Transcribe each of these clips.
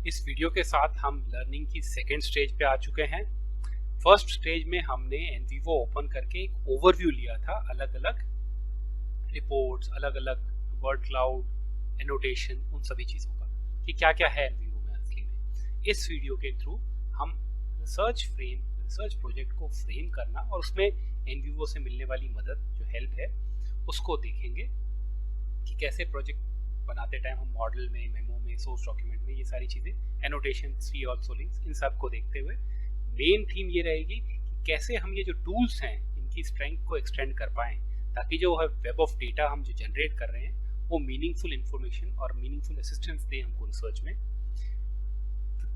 इस वीडियो के साथ हम लर्निंग की सेकेंड स्टेज पे आ चुके हैं। फर्स्ट स्टेज में हमने एनवीवो ओपन करके एक ओवरव्यू लिया था, अलग अलग रिपोर्ट्स, अलग अलग वर्ड क्लाउड, एनोटेशन, उन सभी चीज़ों का कि क्या क्या है एनवीवो में असली में। इस वीडियो के थ्रू हम रिसर्च प्रोजेक्ट को फ्रेम करना और उसमें एनवीवो से मिलने वाली मदद जो हेल्प है उसको देखेंगे कि कैसे प्रोजेक्ट बनाते टाइम हम मॉडल में, मेमो में, सोर्स डॉक्यूमेंट में ये सारी चीज़ें, एनोटेशन, सी ऑल्सो लिंक्स, इन सब को देखते हुए मेन थीम ये रहेगी कि कैसे हम ये जो टूल्स हैं इनकी स्ट्रेंथ को एक्सटेंड कर पाएँ, ताकि जो है वेब ऑफ डेटा हम जो जनरेट कर रहे हैं वो मीनिंगफुल इन्फॉर्मेशन और मीनिंगफुल असिस्टेंस दे हमको रिसर्च में,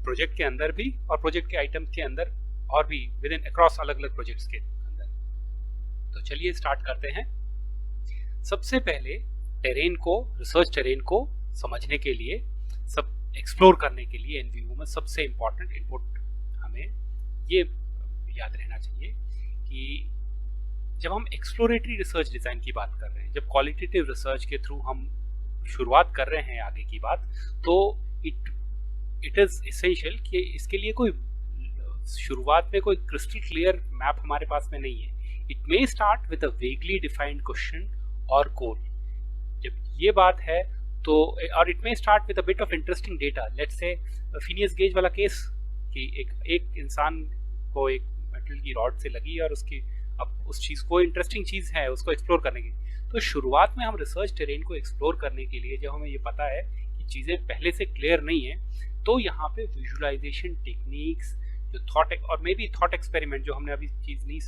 प्रोजेक्ट के अंदर भी और प्रोजेक्ट के आइटम्स के अंदर और भी विद इन अक्रॉस अलग अलग प्रोजेक्ट्स के अंदर। तो चलिए स्टार्ट करते हैं। सबसे पहले रिसर्च टेरेन को समझने के लिए, सब एक्सप्लोर करने के लिए एनवीओ में सबसे इम्पॉर्टेंट इनपुट हमें ये याद रहना चाहिए कि जब हम एक्सप्लोरेटरी रिसर्च डिज़ाइन की बात कर रहे हैं, जब क्वालिटेटिव रिसर्च के थ्रू हम शुरुआत कर रहे हैं आगे की बात, तो इट इज़ एसेंशियल कि इसके लिए कोई शुरुआत में कोई क्रिस्टल क्लियर मैप हमारे पास में नहीं है। It may start with a vaguely defined question और गोल। जब ये बात है तो, और it may start with a bit of interesting data, let's say Phineas Gage वाला केस कि एक इंसान को एक मेटल की रॉड से लगी और उसकी अब उस चीज़ को इंटरेस्टिंग चीज़ है उसको एक्सप्लोर करने की। तो शुरुआत में हम रिसर्च टेरेन को एक्सप्लोर करने के लिए जब हमें ये पता है कि चीज़ें पहले से क्लियर नहीं है, तो यहाँ पे विजुअलाइजेशन टेक्निक्स, जो थॉट और मे बी थॉट एक्सपेरिमेंट, जो हमने अभी चीज़ नहीं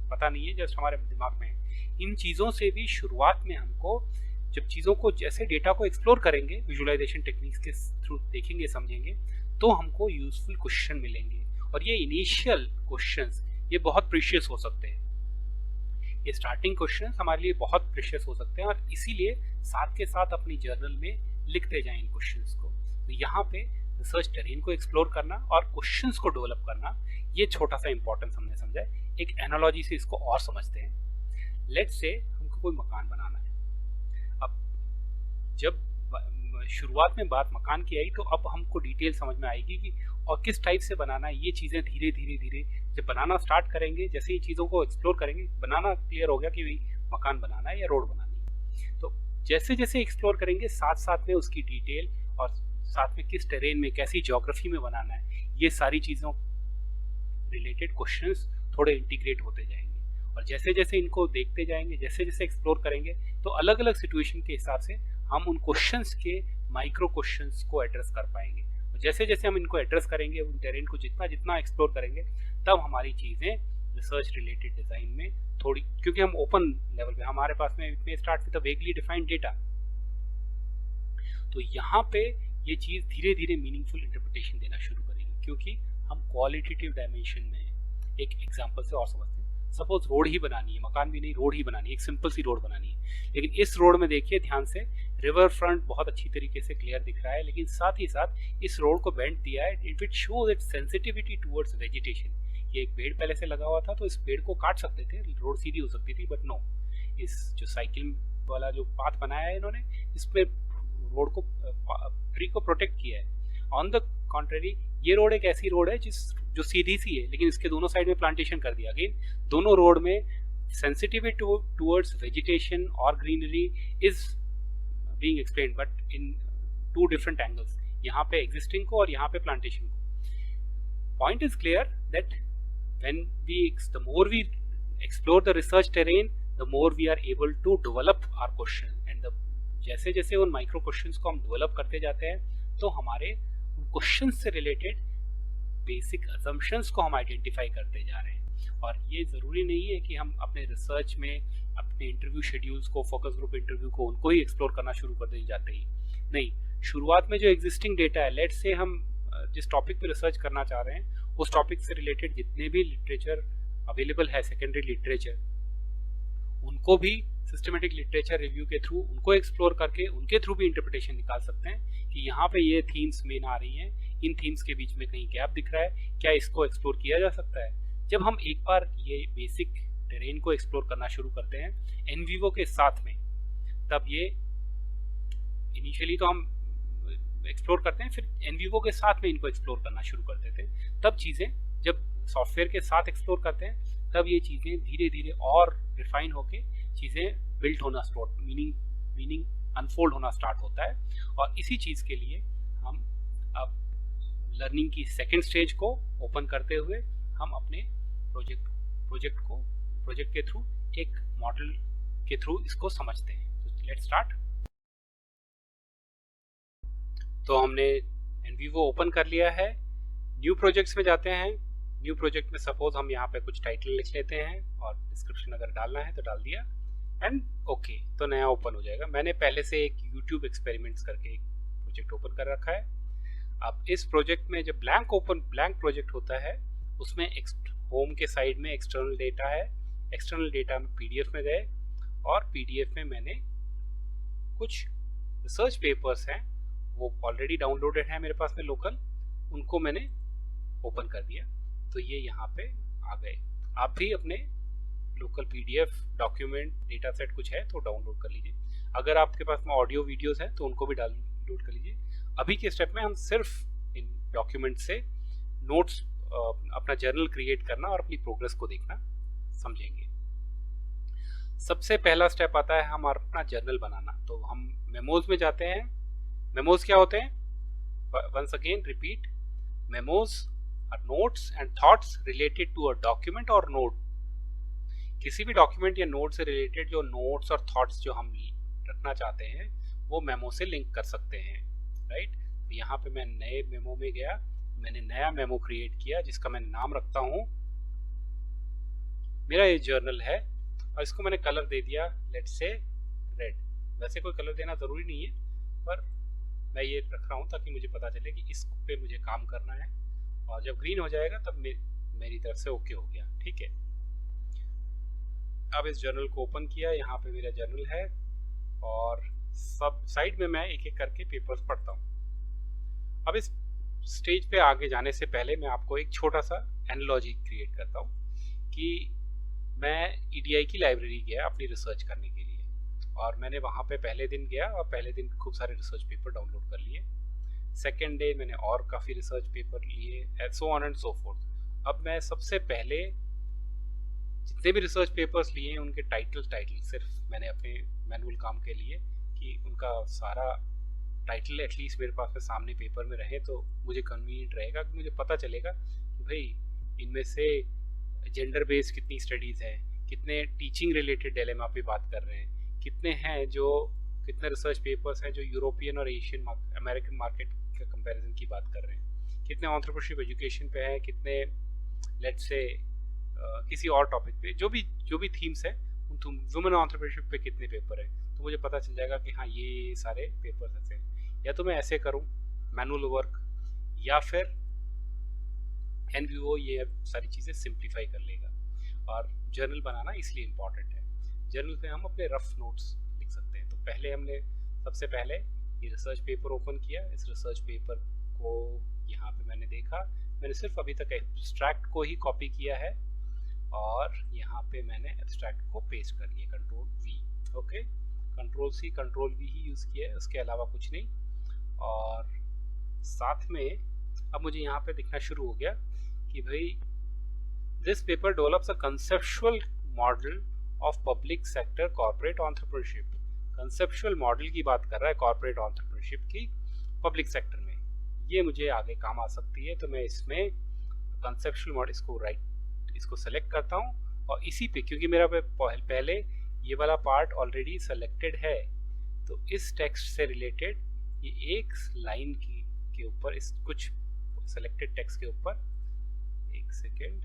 पता नहीं है, जस्ट हमारे दिमाग में है, इन चीज़ों से भी शुरुआत में हमको, जब चीज़ों को जैसे डेटा को एक्सप्लोर करेंगे विजुअलाइजेशन टेक्निक्स के थ्रू देखेंगे समझेंगे, तो हमको यूजफुल क्वेश्चन मिलेंगे। और ये इनिशियल क्वेश्चंस ये बहुत प्रीशियस हो सकते हैं, ये स्टार्टिंग क्वेश्चंस हमारे लिए बहुत प्रीशियस हो सकते हैं, और इसीलिए साथ के साथ अपनी जर्नल में लिखते जाएं इन क्वेश्चंस को। तो यहाँ पे रिसर्च टेरेन को एक्सप्लोर करना और क्वेश्चंस को डेवलप करना, ये छोटा सा इंपॉर्टेंस हमने समझा है। एक एनालॉजी से इसको और समझते हैं। लेट्स से हमको कोई मकान बनाना है। अब जब शुरुआत में बात मकान की आई, तो अब हमको डिटेल समझ में आएगी कि और किस टाइप से बनाना है। ये चीज़ें धीरे धीरे जब बनाना स्टार्ट करेंगे, जैसे ये चीज़ों को एक्सप्लोर करेंगे, बनाना क्लियर हो गया कि मकान बनाना है या रोड बनानी है, तो जैसे जैसे एक्सप्लोर करेंगे साथ साथ में उसकी डिटेल और साथ में किस टेरेन में, कैसी ज्योग्राफी में बनाना है, ये सारी चीज़ों रिलेटेड क्वेश्चंस थोड़े इंटीग्रेट होते जाएंगे। और जैसे जैसे इनको देखते जाएंगे, जैसे जैसे एक्सप्लोर करेंगे, तो अलग अलग सिचुएशन के हिसाब से हम उन क्वेश्चंस के माइक्रो क्वेश्चंस को एड्रेस कर पाएंगे। और जैसे जैसे हम इनको एड्रेस करेंगे, उन टेरेन को जितना जितना एक्सप्लोर करेंगे, तब हमारी चीज़ें रिसर्च रिलेटेड डिज़ाइन में थोड़ी, क्योंकि हम ओपन लेवल पे, हमारे पास में it may start with a vaguely defined data, तो यहाँ पे ये चीज़ धीरे धीरे मीनिंगफुल इंटरप्रिटेशन देना शुरू करेगी, क्योंकि हम क्वालिटेटिव डायमेंशन में एक एग्जांपल से और समझते हैं। सपोज रोड ही बनानी है, मकान भी नहीं, रोड ही बनानी है, एक सिंपल सी रोड बनानी है, लेकिन इस रोड में देखिए ध्यान से, रिवर फ्रंट बहुत अच्छी तरीके से क्लियर दिख रहा है, लेकिन साथ ही साथ इस रोड को बेंड दिया है, it shows it's sensitivity towards vegetation. ये एक पेड़ पहले से लगा हुआ था, तो इस पेड़ को काट सकते थे, रोड सीधी हो सकती थी, बट नो, इस जो साइकिल वाला जो पाथ बनाया है इन्होंने, इसमें रोड को, ट्री को प्रोटेक्ट किया है। ऑन द कॉन्ट्रेरी, ये रोड एक ऐसी रोड है जो सीधी सी है, लेकिन इसके दोनों साइड में प्लांटेशन कर दिया। अगेन दोनों रोड में सेंसिटिविटी टुवर्ड्स वेजिटेशन और greenery is being explained, but in two different angles, यहाँ पे एग्जिस्टिंग को और यहाँ पे प्लांटेशन को। Point is clear that when the more we explore the research terrain, the more we are able to develop our question, and जैसे जैसे उन माइक्रो क्वेश्चंस को हम डेवलप करते जाते हैं, तो हमारे उन क्वेश्चंस से रिलेटेड बेसिक असम्पशंस को हम आइडेंटिफाई करते जा रहे हैं। और ये ज़रूरी नहीं है कि हम अपने रिसर्च में अपने इंटरव्यू शेड्यूल्स को, फोकस ग्रुप इंटरव्यू को, उनको ही एक्सप्लोर करना शुरू कर दे जाते ही नहीं। शुरुआत में जो एग्जिस्टिंग डेटा है, लेट्स से हम जिस टॉपिक पे रिसर्च करना चाह रहे हैं, उस टॉपिक से रिलेटेड जितने भी लिटरेचर अवेलेबल है, सेकेंडरी लिटरेचर, उनको भी सिस्टमेटिक लिटरेचर रिव्यू के थ्रू उनको एक्सप्लोर करके उनके थ्रू भी इंटरप्रिटेशन निकाल सकते हैं कि यहाँ पे ये थीम्स मेन आ रही हैं, इन थीम्स के बीच में कहीं गैप दिख रहा है, क्या इसको एक्सप्लोर किया जा सकता है। जब हम एक बार ये बेसिक टेरेन को एक्सप्लोर करना शुरू करते हैं एनवीवो के साथ में, तब ये इनिशियली तो हम एक्सप्लोर करते हैं, फिर एनवीवो के साथ में इनको एक्सप्लोर करना शुरू कर देते हैं। तब चीज़ें जब सॉफ्टवेयर के साथ एक्सप्लोर करते हैं तब ये चीज़ें धीरे धीरे और रिफाइन होके चीज़ें बिल्ड होना स्टार्ट, मीनिंग अनफोल्ड होना स्टार्ट होता है। और इसी चीज़ के लिए हम अब लर्निंग की सेकेंड स्टेज को ओपन करते हुए हम अपने प्रोजेक्ट के थ्रू एक मॉडल के थ्रू इसको समझते हैं। तो लेट्स स्टार्ट। तो हमने एनवीवो ओपन कर लिया है, न्यू प्रोजेक्ट्स में जाते हैं। न्यू प्रोजेक्ट में सपोज हम यहाँ पे कुछ टाइटल लिख लेते हैं और डिस्क्रिप्शन अगर डालना है तो डाल दिया एंड ओके, तो नया ओपन हो जाएगा। मैंने पहले से एक यूट्यूब एक्सपेरिमेंट्स करके एक प्रोजेक्ट ओपन कर रखा है। अब इस प्रोजेक्ट में जब ब्लैंक प्रोजेक्ट होता है उसमें होम के साइड में एक्सटर्नल डेटा है, एक्सटर्नल डेटा में पीडीएफ में गए और पीडीएफ में मैंने कुछ रिसर्च पेपर्स हैं वो ऑलरेडी डाउनलोडेड है मेरे पास में लोकल, उनको मैंने ओपन कर दिया। तो ये यहाँ पे आ गए। आप भी अपने local PDF document data set कुछ है तो डाउनलोड कर लीजिए। अगर आपके पास में ऑडियो वीडियोस हैं तो उनको भी डाउनलोड कर लीजिए। अभी के स्टेप में हम सिर्फ इन डॉक्यूमेंट से नोट्स, अपना जर्नल क्रिएट करना और अपनी प्रोग्रेस को देखना समझेंगे। सबसे पहला स्टेप आता है हम अपना जर्नल बनाना। तो हम मेमोज में जाते हैं। मेमोज क्या होते हैं? Once again repeat, memos are notes and thoughts related to a document और नोट। किसी भी डॉक्यूमेंट या नोट से रिलेटेड जो नोट्स और थॉट्स जो हम रखना चाहते हैं वो मेमो से लिंक कर सकते हैं, राइट। तो यहाँ पे मैं नए मेमो में गया, मैंने नया मेमो क्रिएट किया जिसका मैं नाम रखता हूँ, मेरा ये जर्नल है और इसको मैंने कलर दे दिया लेट्स से रेड। वैसे कोई कलर देना ज़रूरी नहीं है पर मैं ये रख रहा हूँ ताकि मुझे पता चले कि इस पे मुझे काम करना है। और जब ग्रीन हो जाएगा तब मेरी तरफ से ओके हो गया, ठीक है। अब इस जर्नल को ओपन किया, यहाँ पे मेरा जर्नल है और सब साइड में मैं एक एक करके पेपर्स पढ़ता हूँ। अब इस स्टेज पे आगे जाने से पहले मैं आपको एक छोटा सा एनालॉजी क्रिएट करता हूँ कि मैं ईडीआई की लाइब्रेरी गया अपनी रिसर्च करने के लिए और मैंने वहाँ पे पहले दिन गया और पहले दिन खूब सारे रिसर्च पेपर डाउनलोड कर लिए। सेकेंड डे मैंने और काफ़ी रिसर्च पेपर लिए, so on and so fourth. अब मैं सबसे पहले जितने भी रिसर्च पेपर्स लिए हैं उनके टाइटल सिर्फ मैंने अपने मैनुअल काम के लिए कि उनका सारा टाइटल एटलीस्ट मेरे पास में सामने पेपर में रहे तो मुझे कन्वीनियंट रहेगा कि मुझे पता चलेगा कि भाई इनमें से जेंडर बेस्ड कितनी स्टडीज़ हैं, कितने टीचिंग रिलेटेड डिलेमा पे बात कर रहे हैं, कितने रिसर्च पेपर्स हैं जो यूरोपियन और एशियन अमेरिकन मार्केट के कंपैरिजन की बात कर रहे हैं, कितने एंटरप्रेन्योरशिप एजुकेशन पे हैं, कितने लेट्स से किसी और टॉपिक पे जो भी थीम्स है वुमेन एंटरप्रेन्योरशिप पे कितने पेपर है, तो मुझे पता चल जाएगा कि हाँ ये सारे पेपर्स ऐसे हैं। या तो मैं ऐसे करूँ मैनुअल वर्क या फिर एनवीओ ये सारी चीज़ें सिंप्लीफाई कर लेगा। और जर्नल बनाना इसलिए इम्पॉर्टेंट है, जर्नल पे हम अपने रफ नोट्स लिख सकते हैं। तो पहले हमने सबसे पहले ये रिसर्च पेपर ओपन किया, इस रिसर्च पेपर को यहाँ पे मैंने देखा, मैंने सिर्फ अभी तक एब्स्ट्रैक्ट को ही कॉपी किया है और यहाँ पे मैंने एब्स्ट्रैक्ट को पेस्ट कर लिया, control V, okay, control C control V ही यूज़ किया है, उसके अलावा कुछ नहीं। और साथ में अब मुझे यहाँ पे दिखना शुरू हो गया कि भाई this paper develops a conceptual model of public sector corporate entrepreneurship. Conceptual model की बात कर रहा है कॉर्पोरेट एंटरप्रेन्योरशिप की पब्लिक सेक्टर में, ये मुझे आगे काम आ सकती है। तो मैं इसमें कंसेप्चुअल मॉडल इसको सेलेक्ट करता हूँ और इसी पे, क्योंकि मेरा पहले ये वाला पार्ट ऑलरेडी सेलेक्टेड है, तो इस टेक्स्ट से रिलेटेड ये एक लाइन के ऊपर इस कुछ सेलेक्टेड टेक्स्ट के ऊपर एक सेकेंड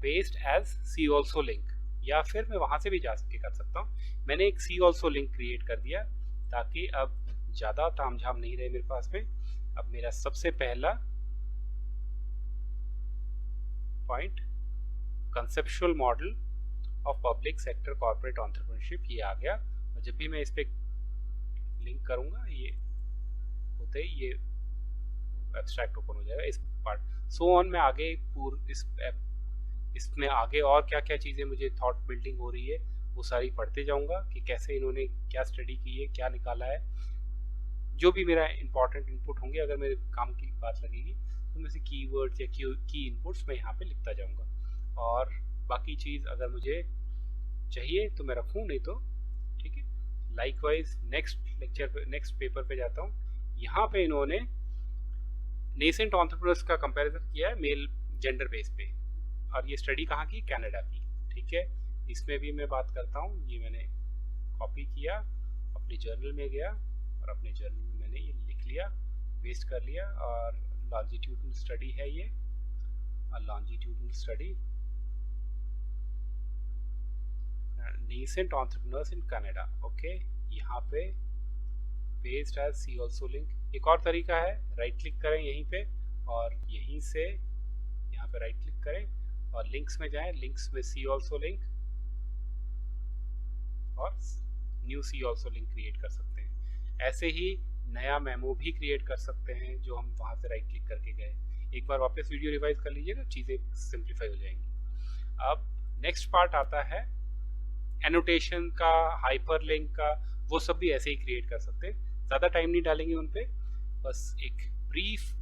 पेस्ट एज सी ऑल्सो लिंक, या फिर मैं वहां से भी जा सके कर सकता हूँ। मैंने एक सी ऑल्सो लिंक क्रिएट कर दिया ताकि अब ज़्यादा तामझाम नहीं रहे मेरे पास में। अब मेरा सबसे पहला point conceptual model of public sector corporate entrepreneurship ये आ गया। और जब भी मैं इस पर लिंक करूँगा ये होते ही ये एब्स्ट्रैक्ट ओपन हो जाएगा इस पार्ट। सो ऑन में आगे इसमें आगे और क्या क्या चीज़ें मुझे थॉट बिल्डिंग हो रही है वो सारी पढ़ते जाऊंगा कि कैसे इन्होंने क्या स्टडी की है, क्या निकाला है। जो भी मेरा इंपॉर्टेंट इनपुट होंगे, अगर मेरे काम की बात लगेगी तो मैं से कीवर्ड्स या की इनपुट्स मैं यहाँ पे लिखता जाऊँगा। और बाकी चीज़ अगर मुझे चाहिए तो मैं रखूँ, नहीं तो ठीक है। लाइकवाइज नेक्स्ट लेक्चर पे, नेक्स्ट पेपर पे जाता हूँ। यहाँ पे इन्होंने नेसेंट एंटरप्रेन्योर्स का कंपैरिजन किया है मेल जेंडर बेस पे, और ये स्टडी कहाँ की, कनाडा की। ठीक है, इसमें भी मैं बात करता हूँ। ये मैंने कॉपी किया, अपने जर्नल में गया और अपने जर्नल में मैंने ये लिख लिया, पेस्ट कर लिया। और लॉन्जिट्यूडनल स्टडी है ये, longitudinal study nascent entrepreneurs in Canada. Okay, यहाँ पे पेस्ट एज सी ऑल्सो लिंक। एक और तरीका है, राइट क्लिक करें यहीं पे और यहीं से यहाँ पे राइट क्लिक करें और लिंक्स में जाएं, लिंक्स में सी ऑल्सो लिंक और न्यू सी ऑल्सो लिंक क्रिएट कर सकते हैं। ऐसे ही नया मेमो भी क्रिएट कर सकते हैं जो हम वहाँ से राइट क्लिक करके गए। एक बार वापस वीडियो रिवाइज कर लीजिएगा, चीज़ें सिंप्लीफाई हो जाएंगी। अब नेक्स्ट पार्ट आता है एनोटेशन का, हाइपरलिंक का, वो सब भी ऐसे ही क्रिएट कर सकते हैं। ज़्यादा टाइम नहीं डालेंगे उन पे, बस एक ब्रीफ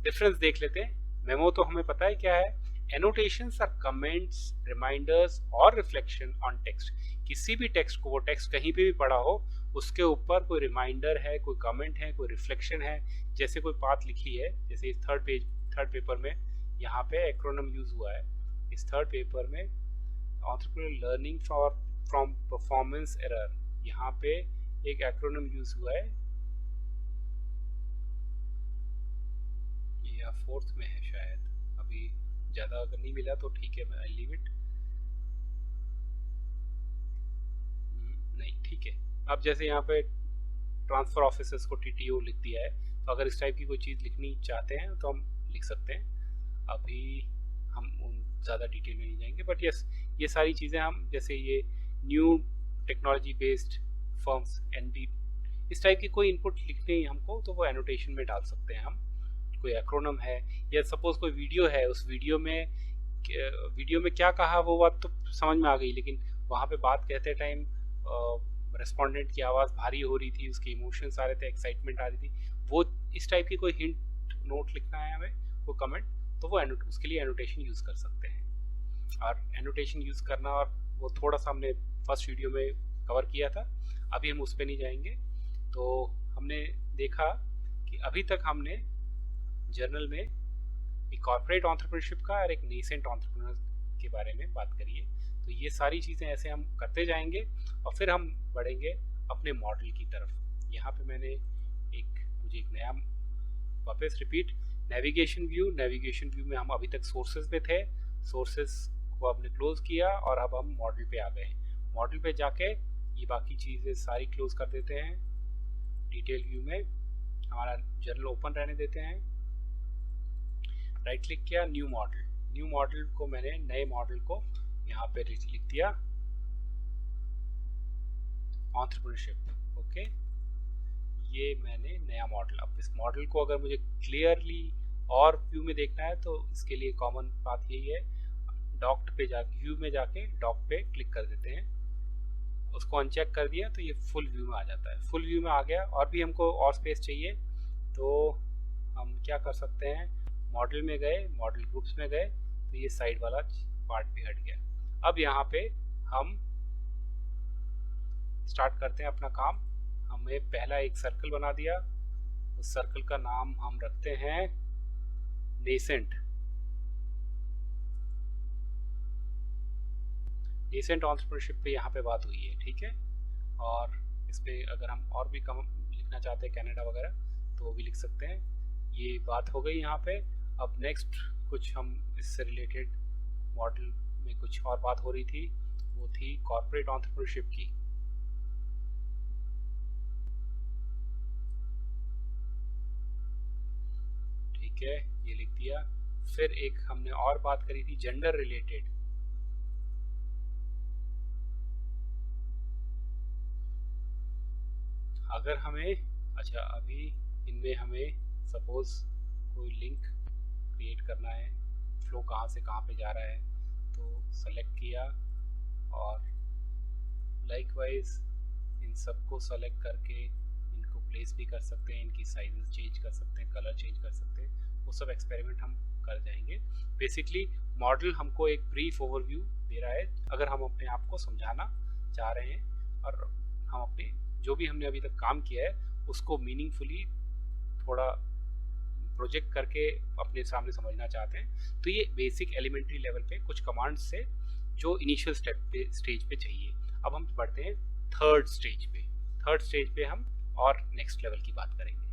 डिफरेंस देख लेते हैं। मेमो तो हमें पता है क्या है, एनोटेशंस आर कमेंट्स, रिमाइंडर्स और रिफ्लेक्शन ऑन टेक्स्ट। किसी भी टेक्स्ट को, वो टेक्स्ट कहीं पे भी पड़ा हो, उसके ऊपर कोई रिमाइंडर है, कोई कमेंट है, कोई रिफ्लेक्शन है। जैसे कोई बात लिखी है, जैसे इस थर्ड पेपर में यहाँ पे एक्रोनिम यूज हुआ है। इस थर्ड पेपर में entrepreneur learning from performance error, यहाँ पे एक एक्रोनिम यूज हुआ है, या फोर्थ में है शायद, अभी ज़्यादा अगर नहीं मिला तो ठीक है, मैं आई लीव इट। नहीं, ठीक है। अब जैसे यहाँ पे ट्रांसफर ऑफिसर्स को TTO लिख दिया है, तो अगर इस टाइप की कोई चीज़ लिखनी चाहते हैं तो हम लिख सकते हैं। अभी हम उन ज़्यादा डिटेल में नहीं जाएंगे, बट यस, ये सारी चीज़ें हम, जैसे ये new technology based firms, NB, इस टाइप की कोई इनपुट लिखने हमको, तो वो एनोटेशन में डाल सकते हैं हम। कोई एक्रोनिम है, या सपोज कोई वीडियो है, उस वीडियो में क्या कहा वो बात तो समझ में आ गई, लेकिन वहाँ पे बात कहते टाइम रेस्पोंडेंट की आवाज़ भारी हो रही थी, उसके इमोशंस आ रहे थे, एक्साइटमेंट आ रही थी, वो इस टाइप की कोई हिंट नोट लिखना है हमें, वो कमेंट, तो वो उसके लिए एनोटेशन यूज़ कर सकते हैं। और एनोटेशन यूज़ करना, और वो थोड़ा सा हमने फर्स्ट वीडियो में कवर किया था, अभी हम उस पर नहीं जाएंगे। तो हमने देखा कि अभी तक हमने जर्नल में एक कॉर्पोरेट एंटरप्रेन्योरशिप का और एक नेसेंट एंटरप्रेन्योर के बारे में बात करी है। तो ये सारी चीज़ें ऐसे हम करते जाएंगे और फिर हम बढ़ेंगे अपने मॉडल की तरफ। यहाँ पे मैंने मुझे एक नया, वापस रिपीट, नेविगेशन व्यू में हम अभी तक सोर्सेज पे थे, सोर्सेज को हमने क्लोज किया और अब हम मॉडल पे आ गए। मॉडल पे जाके ये बाकी चीज़ें सारी क्लोज कर देते हैं। डिटेल व्यू में हमारा जर्नल ओपन रहने देते हैं। राइट क्लिक किया, न्यू मॉडल को मैंने, नए मॉडल को यहाँ पे लिख दिया एंटरप्रेन्योरशिप। ओके, ये मैंने नया मॉडल। अब इस मॉडल को अगर मुझे क्लियरली और व्यू में देखना है तो इसके लिए कॉमन बात यही है, डॉक्ड पे जाके, व्यू में जाके डॉक पे क्लिक कर देते हैं, उसको अनचेक कर दिया तो ये फुल व्यू में आ जाता है। फुल व्यू में आ गया, और भी हमको और स्पेस चाहिए तो हम क्या कर सकते हैं, मॉडल में गए, मॉडल ग्रुप्स में गए, तो ये साइड वाला पार्ट भी हट गया। अब यहाँ पे हम स्टार्ट करते हैं अपना काम। हमें पहला एक सर्कल बना दिया, उस सर्कल का नाम हम रखते हैं नेसेंट एंटरप्रेन्योरशिप पे यहाँ पे बात हुई है, ठीक है। और इस पे अगर हम और भी कम लिखना चाहते हैं, कनाडा वगैरह, तो वो भी लिख सकते हैं। ये बात हो गई यहाँ पे। अब नेक्स्ट कुछ हम इससे रिलेटेड मॉडल में कुछ और बात हो रही थी, वो थी कॉर्पोरेट एंटरप्रेन्योरशिप की। ठीक है, ये लिख दिया। फिर एक हमने और बात करी थी जेंडर रिलेटेड। अगर हमें, अच्छा, अभी इनमें हमें सपोज कोई लिंक क्रिएट करना है, फ्लो कहाँ से कहाँ पे जा रहा है, तो सेलेक्ट किया और लाइकवाइज इन सबको सेलेक्ट करके इनको प्लेस भी कर सकते हैं, इनकी साइजेस चेंज कर सकते हैं, कलर चेंज कर सकते हैं, वो सब एक्सपेरिमेंट हम कर जाएंगे। बेसिकली मॉडल हमको एक ब्रीफ ओवरव्यू दे रहा है, अगर हम अपने आप को समझाना चाह रहे हैं और हम अपने जो भी हमने अभी तक काम किया है उसको मीनिंगफुली थोड़ा प्रोजेक्ट करके अपने सामने समझना चाहते हैं, तो ये बेसिक एलिमेंट्री लेवल पे कुछ कमांड्स से जो इनिशियल स्टेज पे चाहिए। अब हम बढ़ते हैं थर्ड स्टेज पे हम और नेक्स्ट लेवल की बात करेंगे।